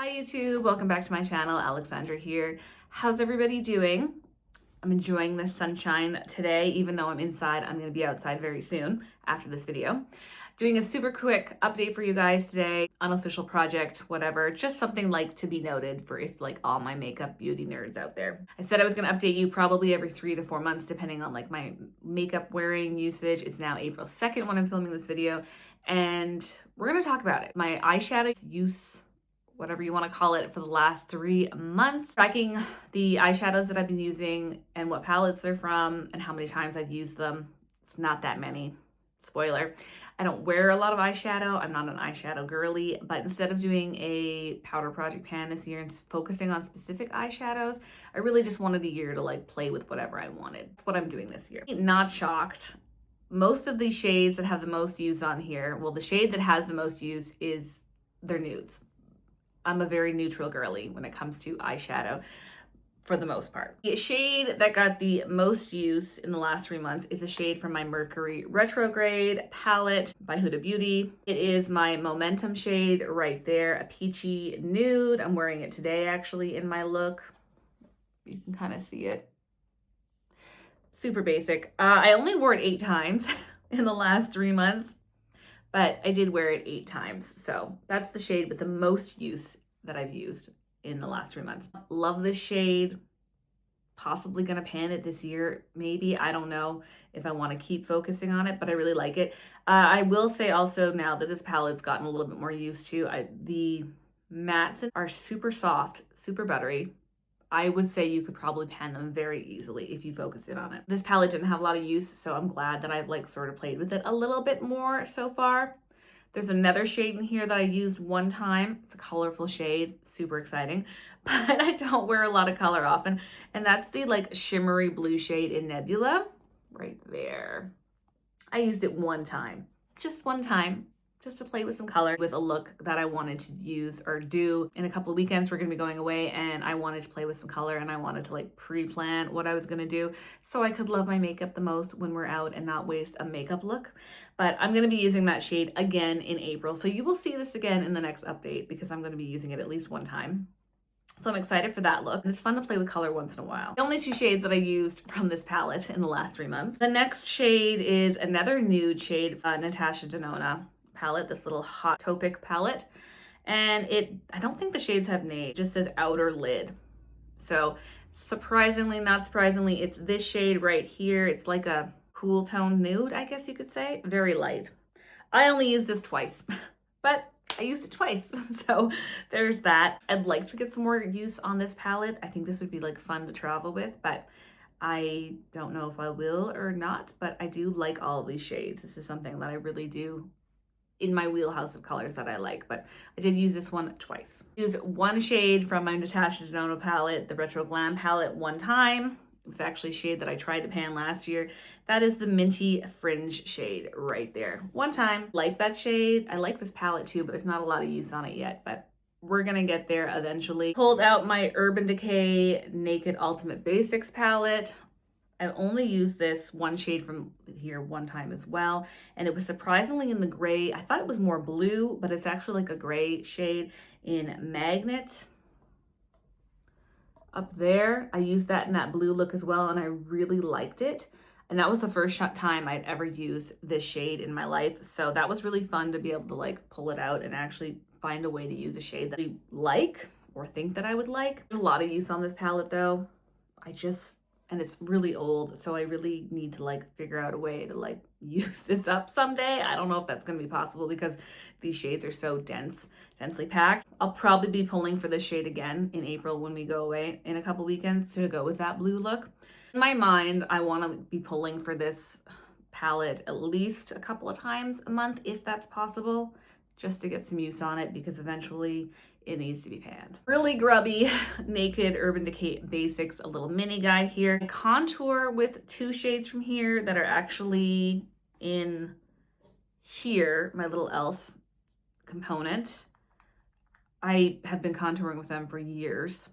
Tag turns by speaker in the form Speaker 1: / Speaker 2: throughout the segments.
Speaker 1: Hi YouTube, welcome back to my channel. Alexandra here. How's everybody doing? I'm enjoying the sunshine today, even though I'm inside. I'm going to be outside very soon after this video. Doing a super quick update for you guys today. Unofficial project, whatever. Just something like to be noted for if like all my makeup beauty nerds out there. I said I was going to update you probably every 3 to 4 months depending on like my makeup wearing usage. It's now April 2nd when I'm filming this video and we're going to talk about it. My eyeshadow use, whatever you want to call it, for the last 3 months. Tracking the eyeshadows that I've been using and what palettes they're from and how many times I've used them. It's not that many. Spoiler. I don't wear a lot of eyeshadow. I'm not an eyeshadow girly, but instead of doing a powder project pan this year and focusing on specific eyeshadows, I really just wanted a year to like play with whatever I wanted. That's what I'm doing this year. Not shocked. Most of these shades that have the most use on here, well, the shade that has the most use is their nudes. I'm a very neutral girly when it comes to eyeshadow for the most part. The shade that got the most use in the last 3 months is a shade from my Mercury Retrograde palette by Huda Beauty. It is my Momentum shade right there, a peachy nude. I'm wearing it today actually in my look. You can kind of see it. Super basic. I only wore it 8 times in the last 3 months, but I did wear it 8 times. So that's the shade with the most use that I've used in the last 3 months. Love this shade. Possibly gonna pan it this year. Maybe, I don't know if I want to keep focusing on it, but I really like it. I will say also now that this palette's gotten a little bit more used to, the mattes are super soft, super buttery. I would say you could probably pan them very easily if you focus in on it. This palette didn't have a lot of use, so I'm glad that I've like sort of played with it a little bit more so far. There's another shade in here that I used one time. It's a colorful shade, super exciting, but I don't wear a lot of color often. And that's the like shimmery blue shade in Nebula right there. I used it one time, just one time, just to play with some color with a look that I wanted to use or do. In a couple of weekends, we're gonna be going away and I wanted to play with some color and I wanted to like pre-plan what I was gonna do so I could love my makeup the most when we're out and not waste a makeup look. But I'm gonna be using that shade again in April. So you will see this again in the next update because I'm gonna be using it at least one time. So I'm excited for that look. It's fun to play with color once in a while. The only 2 shades that I used from this palette in the last 3 months. The next shade is another nude shade, Natasha Denona palette, this little hot taupe palette. And I don't think the shades have names, it just says outer lid. So surprisingly, not surprisingly, it's this shade right here. It's like a cool tone nude, I guess you could say. Very light. I only used this twice, but I used it twice. So there's that. I'd like to get some more use on this palette. I think this would be like fun to travel with, but I don't know if I will or not, but I do like all of these shades. This is something that I really do in my wheelhouse of colors that I like, but I did use this one twice. Use one shade from my Natasha Denona palette, the Retro Glam palette, one time. It was actually a shade that I tried to pan last year. That is the Minty Fringe shade right there. One time. Like that shade. I like this palette too, but there's not a lot of use on it yet, but we're gonna get there eventually. Pulled out my Urban Decay Naked Ultimate Basics palette. I only used this one shade from here one time as well, and it was surprisingly in the gray. I thought it was more blue, but it's actually like a gray shade in Magnet. Up there, I used that in that blue look as well, and I really liked it. And that was the first time I'd ever used this shade in my life, so that was really fun to be able to like pull it out and actually find a way to use a shade that I like or think that I would like. There's a lot of use on this palette though. And it's really old, so I really need to like figure out a way to like use this up someday. I don't know if that's gonna be possible because these shades are so densely packed. I'll probably be pulling for this shade again in April when we go away in a couple weekends to go with that blue look. In my mind, I wanna be pulling for this palette at least a couple of times a month, if that's possible, just to get some use on it because eventually it needs to be panned. Really grubby Naked Urban Decay Basics, a little mini guy here. I contour with 2 shades from here that are actually in here, my little elf component. I have been contouring with them for years.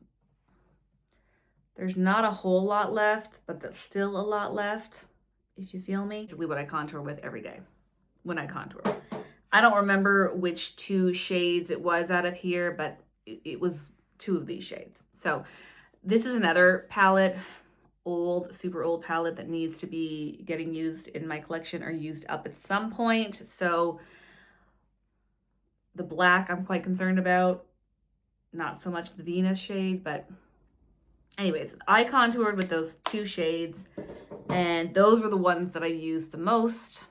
Speaker 1: There's not a whole lot left, but there's still a lot left, if you feel me. Basically what I contour with every day when I contour. I don't remember which 2 shades it was out of here, but it was 2 of these shades. So this is another palette, super old palette that needs to be getting used in my collection or used up at some point. So the black I'm quite concerned about, not so much the Venus shade, but anyways, I contoured with those 2 shades, and those were the ones that I used the most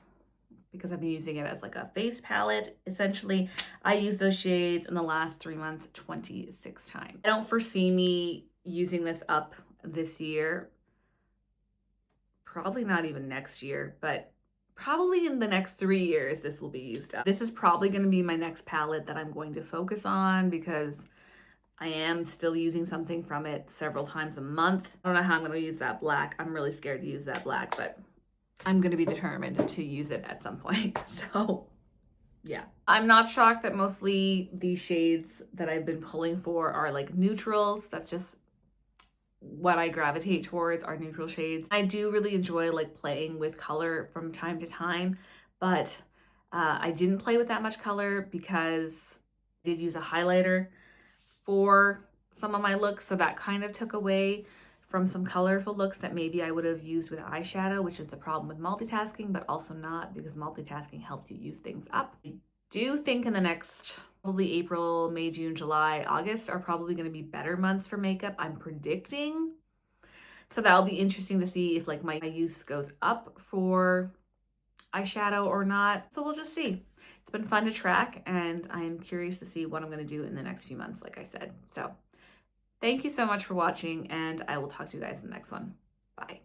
Speaker 1: because I've been using it as like a face palette. Essentially, I used those shades in the last 3 months 26 times. I don't foresee me using this up this year, probably not even next year, but probably in the next 3 years this will be used up. This is probably going to be my next palette that I'm going to focus on because I am still using something from it several times a month. I don't know how I'm going to use that black. I'm really scared to use that black, but I'm going to be determined to use it at some point. So yeah, I'm not shocked that mostly these shades that I've been pulling for are like neutrals. That's just what I gravitate towards, are neutral shades. I do really enjoy like playing with color from time to time, but I didn't play with that much color because I did use a highlighter for some of my looks, so that kind of took away from some colorful looks that maybe I would have used with eyeshadow, which is the problem with multitasking, but also not, because multitasking helps you use things up. I do think in the next probably April, May, June, July, August are probably going to be better months for makeup, I'm predicting. So that'll be interesting to see if like my use goes up for eyeshadow or not. So we'll just see. It's been fun to track, and I'm curious to see what I'm going to do in the next few months, like I said. So thank you so much for watching, and I will talk to you guys in the next one. Bye.